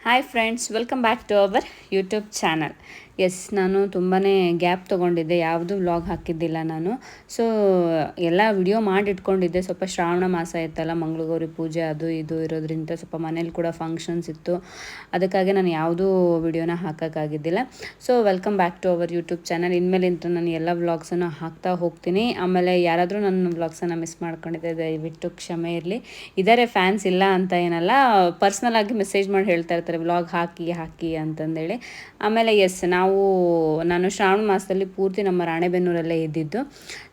Hi friends, welcome back to our YouTube channel. ನಾನು ತುಂಬಾ gap ತೊಗೊಂಡಿದ್ದೆ, ಯಾವುದೂ ವ್ಲಾಗ್ ಹಾಕಿದ್ದಿಲ್ಲ ನಾನು. ಸೊ ಎಲ್ಲ ವಿಡಿಯೋ ಮಾಡಿ ಇಟ್ಕೊಂಡಿದ್ದೆ. ಸ್ವಲ್ಪ ಶ್ರಾವಣ ಮಾಸ ಇತ್ತಲ್ಲ, ಮಂಗಳಗೌರಿ ಪೂಜೆ ಅದು ಇದು ಇರೋದ್ರಿಂದ ಸ್ವಲ್ಪ ಮನೇಲಿ ಕೂಡ ಫಂಕ್ಷನ್ಸ್ ಇತ್ತು. ಅದಕ್ಕಾಗಿ ನಾನು ಯಾವುದೂ ವಿಡಿಯೋನ ಹಾಕೋಕ್ಕಾಗಿದ್ದಿಲ್ಲ. So welcome back to our YouTube channel. ಇನ್ಮೇಲಿಂದ ನಾನು ಎಲ್ಲ ವ್ಲಾಗ್ಸನ್ನು ಹಾಕ್ತಾ ಹೋಗ್ತೀನಿ. ಆಮೇಲೆ ಯಾರಾದರೂ ನನ್ನ ವ್ಲಾಗ್ಸನ್ನು ಮಿಸ್ ಮಾಡ್ಕೊಂಡಿದ್ದೆ ದಯವಿಟ್ಟು ಕ್ಷಮೆ ಇರಲಿ. ಇದ್ದಾರೆ ಫ್ಯಾನ್ಸ್, ಇಲ್ಲ ಅಂತ ಏನಲ್ಲ, ಪರ್ಸ್ನಲ್ ಆಗಿ ಮೆಸೇಜ್ ಮಾಡಿ ಹೇಳ್ತಾ ಇರ್ತಾರೆ ವ್ಲಾಗ್ ಹಾಕಿ ಅಂತಂದೇಳಿ. ಆಮೇಲೆ ನಾನು ಶ್ರಾವಣ ಮಾಸದಲ್ಲಿ ಪೂರ್ತಿ ನಮ್ಮ ರಾಣೆಬೆನ್ನೂರಲ್ಲೇ ಇದ್ದಿದ್ದು.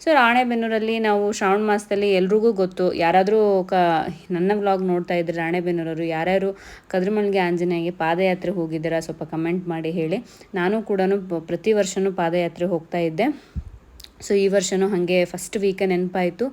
ಸೊ ರಾಣೆಬೆನ್ನೂರಲ್ಲಿ ನಾವು ಶ್ರಾವಣ ಮಾಸದಲ್ಲಿ ಎಲ್ರಿಗೂ ಗೊತ್ತು, ಯಾರಾದರೂ ನನ್ನ ವ್ಲಾಗ್ ನೋಡ್ತಾ ಇದ್ರೆ ರಾಣೆಬೆನ್ನೂರವರು ಯಾರ್ಯಾರು ಕದ್ರಮಳ್ಗೆ ಆಂಜನೇಯಗೆ ಪಾದಯಾತ್ರೆ ಹೋಗಿದ್ದೀರಾ ಸ್ವಲ್ಪ ಕಮೆಂಟ್ ಮಾಡಿ ಹೇಳಿ. ನಾನು ಕೂಡ ಪ್ರತಿ ವರ್ಷವೂ ಪಾದಯಾತ್ರೆ ಹೋಗ್ತಾ ಇದ್ದೆ. ಸೊ ಈ ವರ್ಷವೂ ಹಾಗೆ ಫಸ್ಟ್ ವೀಕೆ ನೆನಪಾಯಿತು,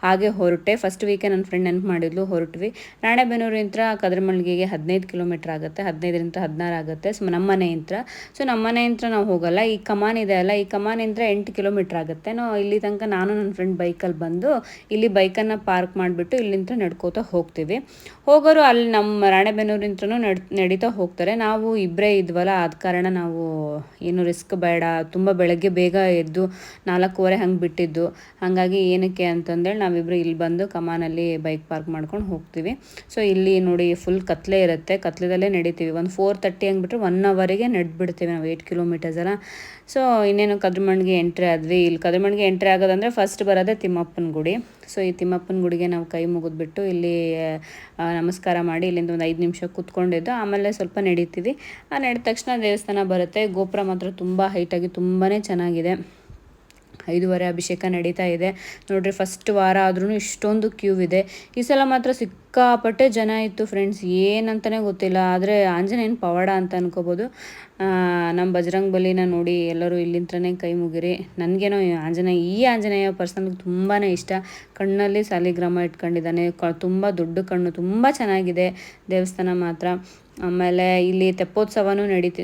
ಹಾಗೆ ಹೊರಟೆ. ಫಸ್ಟ್ ವೀಕೆ ನನ್ನ ಫ್ರೆಂಡ್ ನೆನಪು ಮಾಡಿದ್ಲು, ಹೊರಟ್ವಿ. ರಾಣೆಬೆನ್ನೂರಿಂತ ಕದ್ರಮಳ್ಗೆಗೆ 15 ಕಿಲೋಮೀಟ್ರ್ ಆಗುತ್ತೆ, 15ರಿಂದ 16 ಆಗುತ್ತೆ. ಸೊ ನಮ್ಮ ಮನೆಯಿಂದ ನಾವು ಹೋಗಲ್ಲ. ಈ ಕಮಾನ್ ಇದೆ ಅಲ್ಲ, ಈ ಕಮಾನಿಂದ 8 ಕಿಲೋಮೀಟ್ರ್ ಆಗುತ್ತೆ. ನಾವು ಇಲ್ಲಿ ತನಕ ನಾನು ನನ್ನ ಫ್ರೆಂಡ್ ಬೈಕಲ್ಲಿ ಬಂದು ಇಲ್ಲಿ ಬೈಕನ್ನು ಪಾರ್ಕ್ ಮಾಡಿಬಿಟ್ಟು ಇಲ್ಲಿಂದ ನಡ್ಕೋತಾ ಹೋಗ್ತೀವಿ. ಹೋಗೋರು ಅಲ್ಲಿ ನಮ್ಮ ರಾಣೆಬೆನ್ನೂರಿಂದನೂ ನಡೀತಾ ಹೋಗ್ತಾರೆ. ನಾವು ಇಬ್ಬರೇ ಇದ್ವಲ್ಲ, ಆದ ಕಾರಣ ನಾವು ಏನು ರಿಸ್ಕ್ ಬೇಡ, ತುಂಬ ಬೆಳಗ್ಗೆ ಬೇಗ ಎದ್ದು 4:15 ಹಂಗೆ ಬಿಟ್ಟಿದ್ದು. ಹಾಗಾಗಿ ಏನಕ್ಕೆ ಅಂತಂದೇಳಿ ನಾವಿಬ್ಬರು ಇಲ್ಲಿ ಬಂದು ಕಮಾನಲ್ಲಿ ಬೈಕ್ ಪಾರ್ಕ್ ಮಾಡ್ಕೊಂಡು ಹೋಗ್ತೀವಿ. ಸೊ ಇಲ್ಲಿ ನೋಡಿ ಫುಲ್ ಕತ್ಲೆ ಇರುತ್ತೆ, ಕತ್ಲೆದಲ್ಲೇ ನಡೀತೀವಿ. ಒಂದು 4:30 ಹಂಗೆ ಬಿಟ್ಟರೆ 1 ಅವರಿಗೆ ನಡೆದ್ಬಿಡ್ತೀವಿ ನಾವು 8 ಕಿಲೋಮೀಟರ್ಸ್ ಅಲ್ಲ. ಸೊ ಇನ್ನೇನು ಕದ್ರಮಣ್ಗೆ ಎಂಟ್ರಿ ಆದ್ವಿ. ಇಲ್ಲಿ ಕದ್ರಮಣ್ಗೆ ಎಂಟ್ರಿ ಆಗೋದಂದರೆ ಫಸ್ಟ್ ಬರೋದೇ ತಿಮ್ಮಪ್ಪನ ಗುಡಿ. ಸೊ ಈ ತಿಮ್ಮಪ್ಪನ ಗುಡಿಗೆ ನಾವು ಕೈ ಮುಗಿದ್ಬಿಟ್ಟು ಇಲ್ಲಿ ನಮಸ್ಕಾರ ಮಾಡಿ ಇಲ್ಲಿಂದ ಒಂದು 5 ನಿಮಿಷ ಕೂತ್ಕೊಂಡಿದ್ದು. ಆಮೇಲೆ ಸ್ವಲ್ಪ ನಡೀತೀವಿ. ನಡೆದ ತಕ್ಷಣ ದೇವಸ್ಥಾನ ಬರುತ್ತೆ. ಗೋಪುರ ಮಾತ್ರ ತುಂಬ ಹೈಟಾಗಿ ತುಂಬಾ ಚೆನ್ನಾಗಿದೆ. 5:30 ಅಭಿಷೇಕ ನಡೀತಾ ಇದೆ ನೋಡ್ರಿ. ಫಸ್ಟ್ ವಾರ ಆದ್ರೂ ಇಷ್ಟೊಂದು ಕ್ಯೂ ಇದೆ. ಈ ಸಲ ಮಾತ್ರ ಸಿಕ್ಕಾಪಟ್ಟೆ ಜನ ಇತ್ತು ಫ್ರೆಂಡ್ಸ್, ಏನಂತಲೇ ಗೊತ್ತಿಲ್ಲ. ಆದರೆ ಆಂಜನೇಯನ ಪವಾಡ ಅಂತ ಅನ್ಕೋಬೋದು. ನಮ್ಮ ಬಜರಂಗ್ ಬಲಿನ ನೋಡಿ ಎಲ್ಲರೂ ಇಲ್ಲಿಂತ್ರನೇ ಕೈ ಮುಗಿರಿ. ನನಗೇನೋ ಈ ಆಂಜನೇಯ ಪರ್ಸನಲ್ ತುಂಬಾ ಇಷ್ಟ. ಕಣ್ಣಲ್ಲಿ ಸಾಲಿಗ್ರಾಮ ಇಟ್ಕೊಂಡಿದ್ದಾನೆ, ತುಂಬ ದೊಡ್ಡ ಕಣ್ಣು, ತುಂಬ ಚೆನ್ನಾಗಿದೆ ದೇವಸ್ಥಾನ ಮಾತ್ರ. ಆಮೇಲೆ ಇಲ್ಲಿ ತೆಪ್ಪೋತ್ಸವನೂ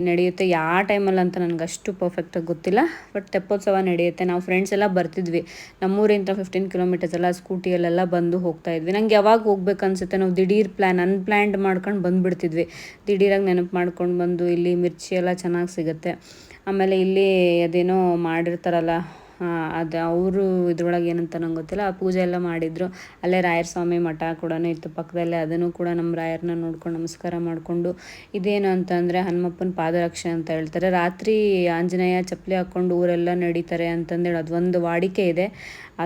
ನಡೆಯುತ್ತೆ. ಯಾವ ಟೈಮಲ್ಲಿ ಅಂತ ನನಗೆ ಅಷ್ಟು ಪರ್ಫೆಕ್ಟಾಗಿ ಗೊತ್ತಿಲ್ಲ, ಬಟ್ ತೆಪ್ಪೋತ್ಸವ ನಡೆಯುತ್ತೆ. ನಾವು ಫ್ರೆಂಡ್ಸ್ ಎಲ್ಲ ಬರ್ತಿದ್ವಿ, ನಮ್ಮೂರಿಂದ 15 ಕಿಲೋಮೀಟರ್ಸ್ ಎಲ್ಲ ಸ್ಕೂಟಿಯಲ್ಲೆಲ್ಲ ಬಂದು ಹೋಗ್ತಾ ಇದ್ವಿ. ನಂಗೆ ಯಾವಾಗ ಹೋಗ್ಬೇಕು ಅನ್ಸುತ್ತೆ, ನಾವು ದಿಢೀರ್ ಅನ್ಪ್ಲ್ಯಾಂಡ್ ಮಾಡ್ಕೊಂಡು ಬಂದುಬಿಡ್ತಿದ್ವಿ. ದಿಢೀರಾಗಿ ನೆನಪು ಮಾಡ್ಕೊಂಡು ಬಂದು ಇಲ್ಲಿ ಮಿರ್ಚಿ ಎಲ್ಲ ಚೆನ್ನಾಗಿ ಸಿಗುತ್ತೆ. ಆಮೇಲೆ ಇಲ್ಲಿ ಅದೇನೋ ಮಾಡಿರ್ತಾರಲ್ಲ, ಅದು ಅವರು ಇದ್ರೊಳಗೆ ಏನಂತ ನಂಗೆ ಗೊತ್ತಿಲ್ಲ, ಆ ಪೂಜೆ ಎಲ್ಲ ಮಾಡಿದರು. ಅಲ್ಲೇ ರಾಯರ ಸ್ವಾಮಿ ಮಠ ಕೂಡ ಇತ್ತು ಪಕ್ಕದಲ್ಲೇ, ಅದನ್ನು ಕೂಡ ನಮ್ಮ ರಾಯರನ್ನ ನೋಡ್ಕೊಂಡು ನಮಸ್ಕಾರ ಮಾಡಿಕೊಂಡು. ಇದೇನು ಅಂತಂದರೆ ಹನುಮಪ್ಪನ ಪಾದರಕ್ಷೆ ಅಂತ ಹೇಳ್ತಾರೆ. ರಾತ್ರಿ ಆಂಜನೇಯ ಚಪ್ಪಲಿ ಹಾಕ್ಕೊಂಡು ಊರೆಲ್ಲ ನಡೀತಾರೆ ಅಂತಂದೇಳಿ ಅದೊಂದು ವಾಡಿಕೆ ಇದೆ.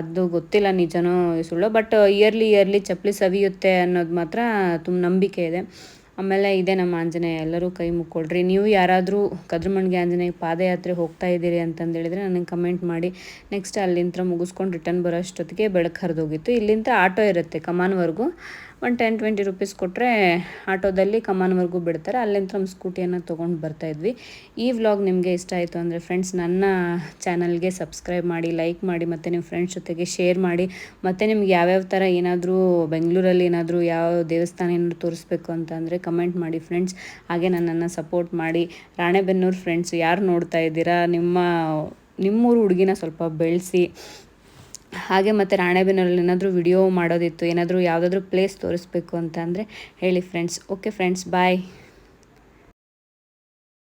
ಅದು ಗೊತ್ತಿಲ್ಲ ನಿಜನೋ ಸುಳ್ಳು, ಬಟ್ ಇಯರ್ಲಿ ಚಪ್ಪಲಿ ಸವಿಯುತ್ತೆ ಅನ್ನೋದು ಮಾತ್ರ ತುಂಬ ನಂಬಿಕೆ ಇದೆ. ಆಮೇಲೆ ಇದೇ ನಮ್ಮ ಆಂಜನೇಯ, ಎಲ್ಲರೂ ಕೈ ಮುಕ್ಕೊಳ್ರಿ. ನೀವು ಯಾರಾದರೂ ಕದ್ರಮಣ್ಗೆ ಆಂಜನೇಯ ಪಾದಯಾತ್ರೆ ಹೋಗ್ತಾ ಇದ್ದೀರಿ ಅಂತಂದೇಳಿದರೆ ನನಗೆ ಕಮೆಂಟ್ ಮಾಡಿ. ನೆಕ್ಸ್ಟ್ ಅಲ್ಲಿಂದ ಮುಗಿಸ್ಕೊಂಡು ರಿಟರ್ನ್ ಬರೋ ಅಷ್ಟೊತ್ತಿಗೆ ಬೆಳಕು ಹರಿದೋಗಿತ್ತು. ಇಲ್ಲಿಂದ ಆಟೋ ಇರುತ್ತೆ ಕಮಾನ್ವರೆಗೂ, ಒಂದು 10-20 ರುಪೀಸ್ ಕೊಟ್ಟರೆ ಆಟೋದಲ್ಲಿ ಕಮಾನ್ವರೆಗೂ ಬಿಡ್ತಾರೆ. ಅಲ್ಲಿಂದ ನಮ್ಮ ಸ್ಕೂಟಿಯನ್ನು ತೊಗೊಂಡು ಬರ್ತಾಯಿದ್ವಿ. ಈ ವ್ಲಾಗ್ ನಿಮಗೆ ಇಷ್ಟ ಆಯಿತು ಅಂದರೆ ಫ್ರೆಂಡ್ಸ್ ನನ್ನ ಚಾನಲ್ಗೆ ಸಬ್ಸ್ಕ್ರೈಬ್ ಮಾಡಿ, ಲೈಕ್ ಮಾಡಿ, ಮತ್ತು ನಿಮ್ಮ ಫ್ರೆಂಡ್ಸ್ ಜೊತೆಗೆ ಶೇರ್ ಮಾಡಿ. ಮತ್ತು ನಿಮ್ಗೆ ಯಾವ್ಯಾವ ಥರ ಏನಾದರೂ ಬೆಂಗಳೂರಲ್ಲಿ ಏನಾದರೂ ಯಾವ ದೇವಸ್ಥಾನ ಏನಾದರೂ ತೋರಿಸ್ಬೇಕು ಅಂತ ಅಂದರೆ ಕಮೆಂಟ್ ಮಾಡಿ ಫ್ರೆಂಡ್ಸ್. ಹಾಗೆ ನನ್ನನ್ನು ಸಪೋರ್ಟ್ ಮಾಡಿ. ರಾಣೆಬೆನ್ನೂರು ಫ್ರೆಂಡ್ಸ್ ಯಾರು ನೋಡ್ತಾ ಇದ್ದೀರಾ, ನಿಮ್ಮೂರು ಹುಡುಗಿನ ಸ್ವಲ್ಪ ಬೆಳೆಸಿ. ಹಾಗೆ ಮತ್ತು ರಾಣೆಬೆನ್ನೂರಲ್ಲಿ ಏನಾದರೂ ವಿಡಿಯೋ ಮಾಡೋದಿತ್ತು, ಏನಾದರೂ ಯಾವುದಾದ್ರೂ ಪ್ಲೇಸ್ ತೋರಿಸ್ಬೇಕು ಅಂತ ಅಂದರೆ ಹೇಳಿ ಫ್ರೆಂಡ್ಸ್. ಓಕೆ ಫ್ರೆಂಡ್ಸ್, ಬಾಯ್.